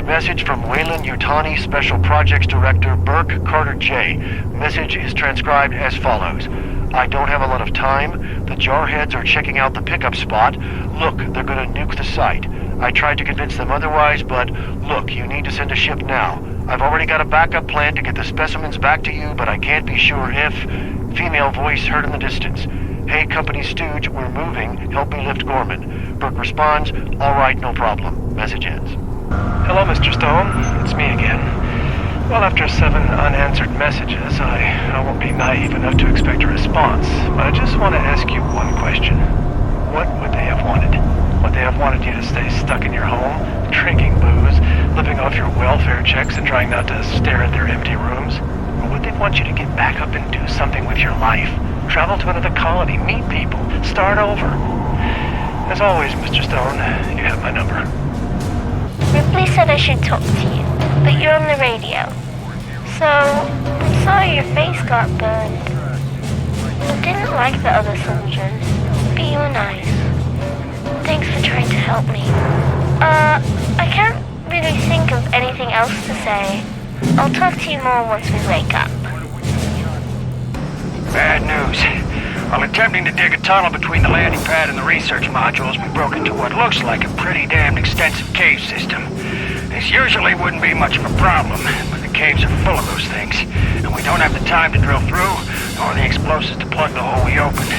a message from Weyland-Yutani Special Projects Director Burke Carter J. Message is transcribed as follows. I don't have a lot of time. The jarheads are checking out the pickup spot. Look, they're gonna nuke the site. I tried to convince them otherwise, but look, you need to send a ship now. I've already got a backup plan to get the specimens back to you, but I can't be sure if... Female voice heard in the distance. Hey, company stooge, we're moving. Help me lift Gorman. Burke responds, all right, no problem. Message ends. Hello, Mr. Stone. It's me again. Well, after 7 unanswered messages, I won't be naive enough to expect a response, but I just want to ask you one question. What would they have wanted? Would they have wanted you to stay stuck in your home, drinking booze, living off your welfare checks and trying not to stare at their empty rooms? Or would they want you to get back up and do something with your life? Travel to another colony, meet people, start over? As always, Mr. Stone, you have my number. Ripley said I should talk to you, but you're on the radio. So, I'm sorry your face got burned. I didn't like the other soldiers, but you were nice. Thanks for trying to help me. I can't really think of anything else to say. I'll talk to you more once we wake up. Bad news. While attempting to dig a tunnel between the landing pad and the research modules, we broke into what looks like a pretty damned extensive cave system. This usually wouldn't be much of a problem, but the caves are full of those things, and we don't have the time to drill through, nor the explosives to plug the hole we opened.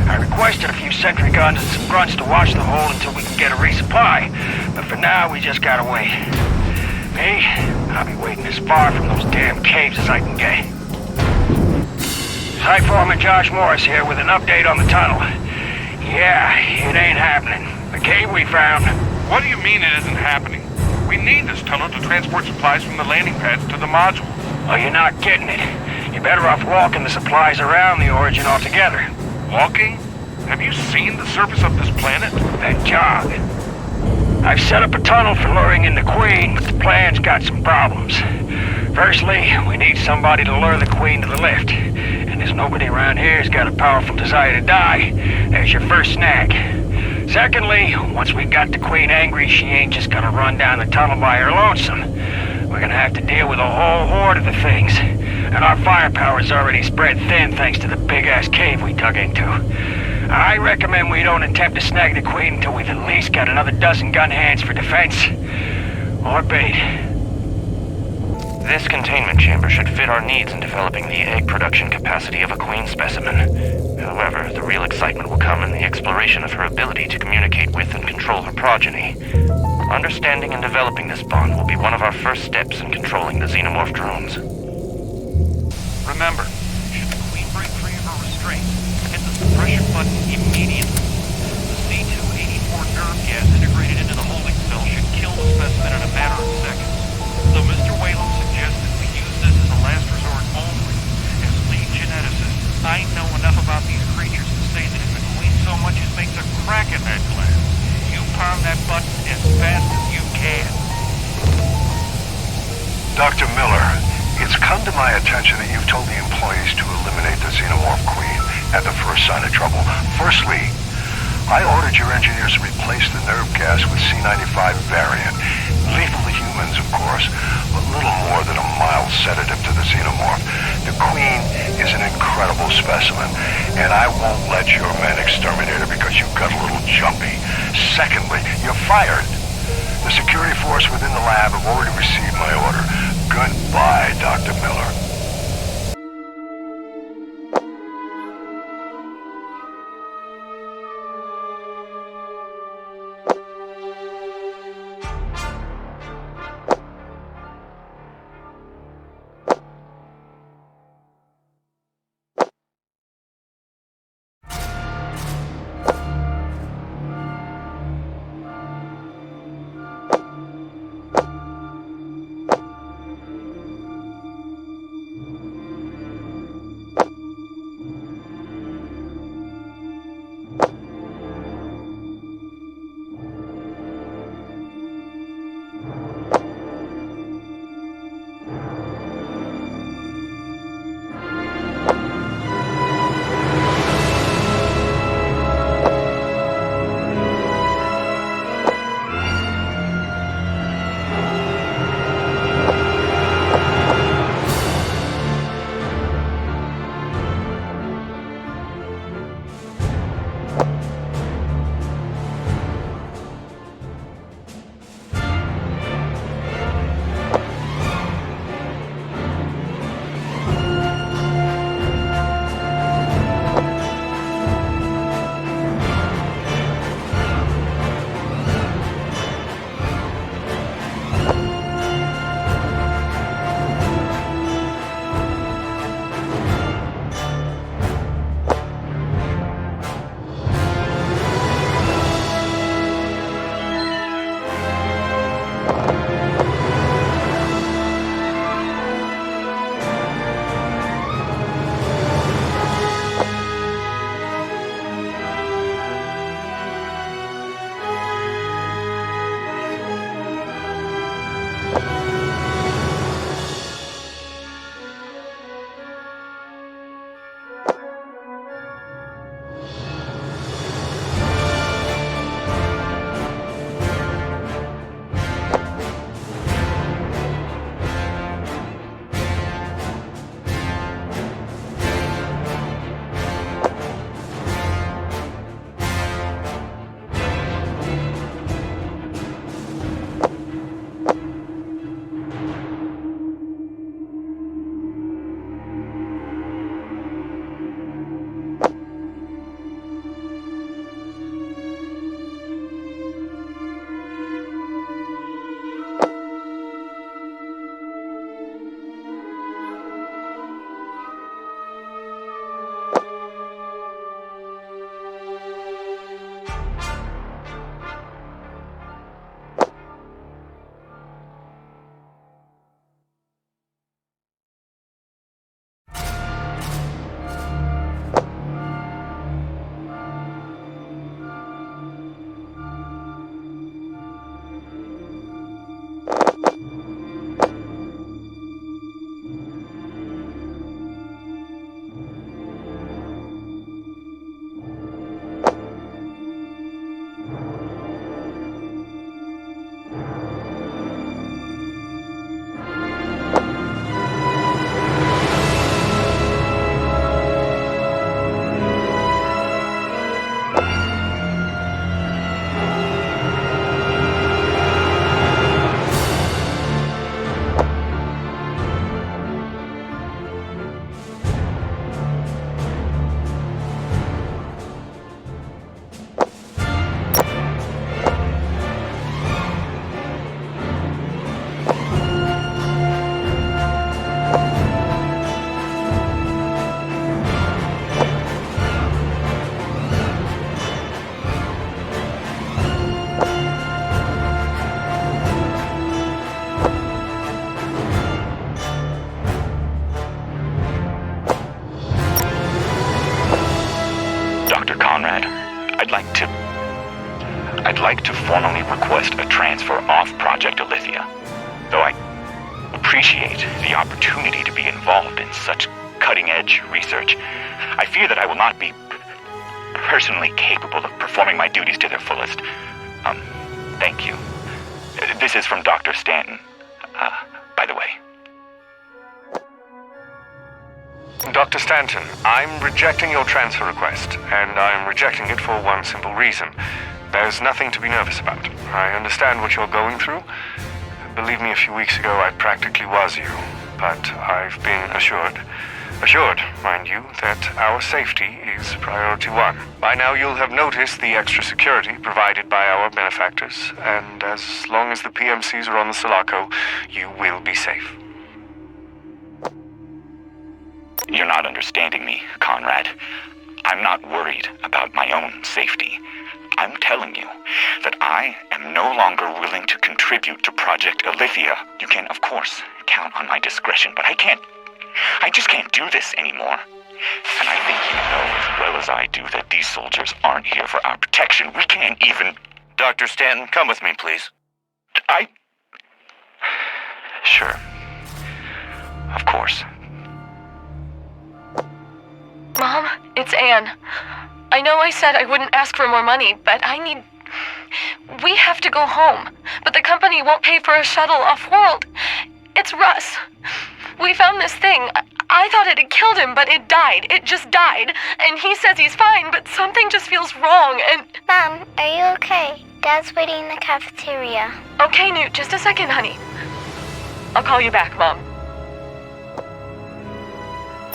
I requested a few sentry guns and some grunts to watch the hole until we can get a resupply, but for now we just gotta wait. Me, I'll be waiting as far from those damn caves as I can get. Site Foreman Josh Morris here with an update on the tunnel. Yeah, it ain't happening. The cave we found... What do you mean it isn't happening? We need this tunnel to transport supplies from the landing pads to the module. Oh, you're not getting it. You're better off walking the supplies around the origin altogether. Walking? Have you seen the surface of this planet? That jog. I've set up a tunnel for luring in the Queen, but the plan's got some problems. Firstly, we need somebody to lure the Queen to the lift. And there's nobody around here who's got a powerful desire to die. There's your first snag. Secondly, once we got the Queen angry, she ain't just gonna run down the tunnel by her lonesome. We're gonna have to deal with a whole horde of the things. And our firepower's already spread thin thanks to the big-ass cave we dug into. I recommend we don't attempt to snag the Queen until we've at least got another dozen gun hands for defense. Or bait. This containment chamber should fit our needs in developing the egg production capacity of a Queen specimen. However, the real excitement will come in the exploration of her ability to communicate with and control her progeny. Understanding and developing this bond will be one of our first steps in controlling the Xenomorph drones. Remember, should the Queen break free of her restraint, hit the suppression button immediately. The C-284 nerve gas integrated into the holding cell should kill the specimen in a matter of seconds. So Mr. Weyland suggests that we use this as a last resort only. As lead geneticist, I know enough about these creatures to say that if the Queen so much as makes a crack in that glass, you pound that button as fast as you can. Dr. Miller, it's come to my attention that you've told the employees to eliminate the Xenomorph Queen at the first sign of trouble. Firstly, I ordered your engineers to replace the nerve gas with C-95 variant. Lethal to humans, of course, but little more than a mild sedative to the Xenomorph. The Queen is an incredible specimen, and I won't let your men exterminate her because you got a little jumpy. Secondly, you're fired. The security force within the lab have already received my order. Goodbye, Dr. Miller. appreciate the opportunity to be involved in such cutting-edge research. I fear that I will not be personally capable of performing my duties to their fullest. Thank you. This is from Dr. Stanton, by the way. Dr. Stanton, I'm rejecting your transfer request, and I'm rejecting it for one simple reason. There's nothing to be nervous about. I understand what you're going through. Believe me, a few weeks ago I practically was you, but I've been assured, mind you, that our safety is priority one. By now you'll have noticed the extra security provided by our benefactors, and as long as the PMCs are on the Sulaco, you will be safe. You're not understanding me, Conrad. I'm not worried about my own safety. I'm telling you that I am no longer willing to contribute to Project Alithia. You can, of course, count on my discretion, but I just can't do this anymore. And I think you know as well as I do that these soldiers aren't here for our protection. We can't even... Dr. Stanton, come with me, please. Sure. Of course. Mom, it's Anne. I know I said I wouldn't ask for more money, but we have to go home. But the company won't pay for a shuttle off-world. It's Russ. We found this thing. I thought it had killed him, but it died. It just died. And he says he's fine, but something just feels wrong, and... Mom, are you okay? Dad's waiting in the cafeteria. Okay, Newt, just a second, honey. I'll call you back, Mom.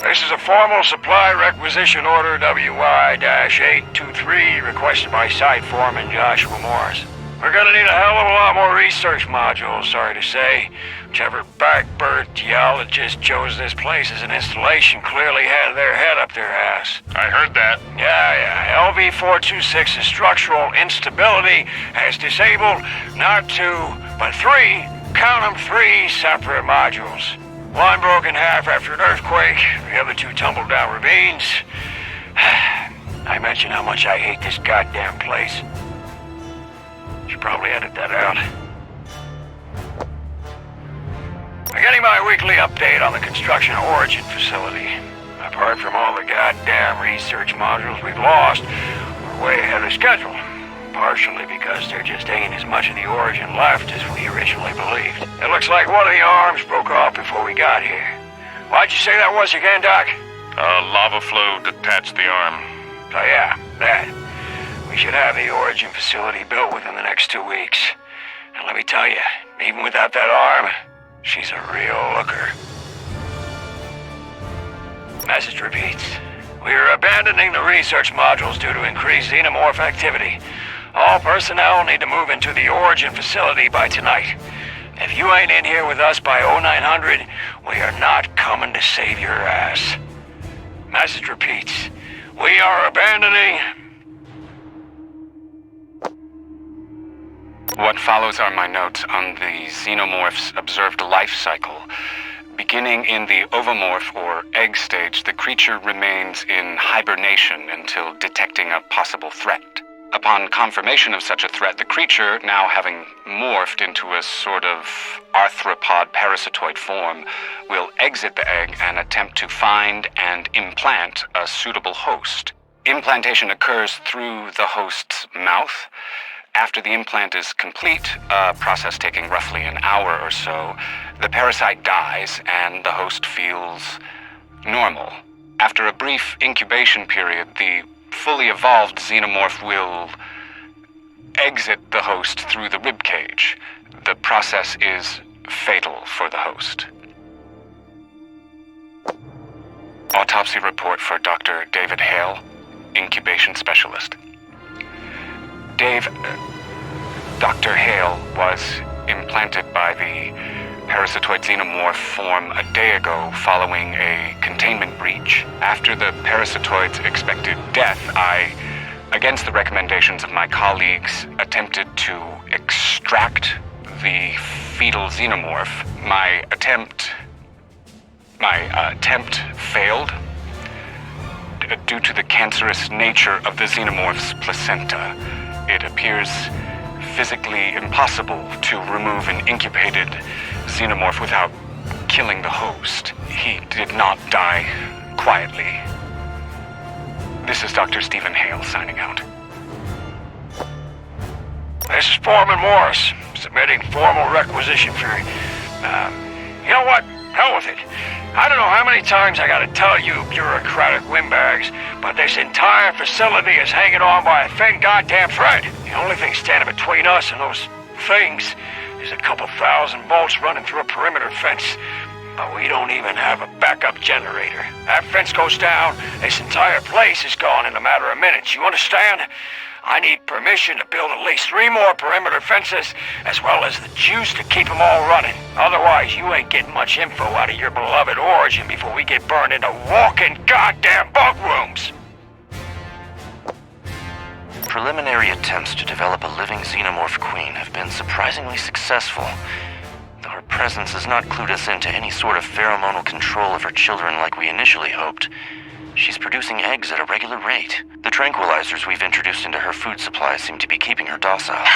This is a formal supply requisition order WY-823 requested by Site Foreman Joshua Morris. We're gonna need a hell of a lot more research modules, sorry to say. Whichever backbird geologist chose this place as an installation clearly had their head up their ass. I heard that. Yeah. LV-426's structural instability has disabled not two, but three, count them, three separate modules. One broke in half after an earthquake, the other two tumbled down ravines. I mentioned how much I hate this goddamn place. Should probably edit that out. I'm getting my weekly update on the construction origin facility. Apart from all the goddamn research modules we've lost, we're way ahead of schedule. Partially because there just ain't as much of the origin left as we originally believed. It looks like one of the arms broke off before we got here. Why'd you say that was again, Doc? Lava flow detached the arm. Oh yeah, that. We should have the origin facility built within the next 2 weeks. And let me tell you, even without that arm, she's a real looker. Message repeats. We are abandoning the research modules due to increased Xenomorph activity. All personnel need to move into the origin facility by tonight. If you ain't in here with us by 0900, we are not coming to save your ass. Message repeats. We are abandoning... What follows are my notes on the Xenomorph's observed life cycle. Beginning in the ovomorph or egg stage, the creature remains in hibernation until detecting a possible threat. Upon confirmation of such a threat, the creature, now having morphed into a sort of arthropod parasitoid form, will exit the egg and attempt to find and implant a suitable host. Implantation occurs through the host's mouth. After the implant is complete, a process taking roughly an hour or so, the parasite dies and the host feels normal. After a brief incubation period, the fully evolved xenomorph will exit the host through the ribcage. The process is fatal for the host. Autopsy report for Dr. David Hale, incubation specialist. Dr. Hale was implanted by the parasitoid xenomorph form a day ago following a containment breach. After the parasitoid's expected death, I, against the recommendations of my colleagues, attempted to extract the fetal xenomorph. My attempt failed due to the cancerous nature of the xenomorph's placenta. It appears physically impossible to remove an incubated xenomorph without killing the host. He did not die quietly. This is Dr. Stephen Hale signing out. This is Foreman Morris, submitting formal requisition for... you know what? Hell with it. I don't know how many times I gotta tell you bureaucratic windbags, but this entire facility is hanging on by a thin goddamn thread. The only thing standing between us and those things is a couple thousand volts running through a perimeter fence. But we don't even have a backup generator. That fence goes down, this entire place is gone in a matter of minutes. You understand? I need permission to build at least 3 more perimeter fences, as well as the juice to keep them all running. Otherwise, you ain't getting much info out of your beloved Origin before we get burned into walking goddamn bug rooms. Preliminary attempts to develop a living Xenomorph queen have been surprisingly successful. Though her presence has not clued us into any sort of pheromonal control of her children like we initially hoped, she's producing eggs at a regular rate. The tranquilizers we've introduced into her food supply seem to be keeping her docile.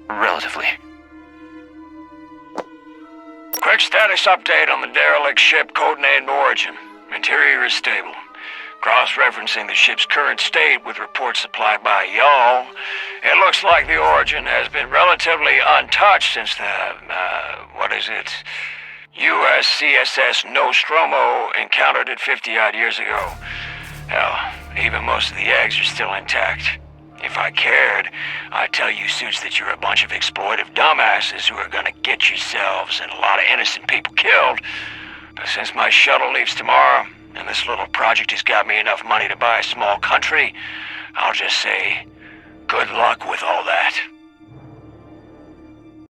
Relatively. Quick status update on the derelict ship codenamed Origin. Interior is stable. Cross-referencing the ship's current state with reports supplied by y'all, it looks like the Origin has been relatively untouched since the, USCSS Nostromo encountered it 50-odd years ago. Hell, even most of the eggs are still intact. If I cared, I'd tell you suits that you're a bunch of exploitive dumbasses who are gonna get yourselves and a lot of innocent people killed. But since my shuttle leaves tomorrow, and this little project has got me enough money to buy a small country, I'll just say, good luck with all that.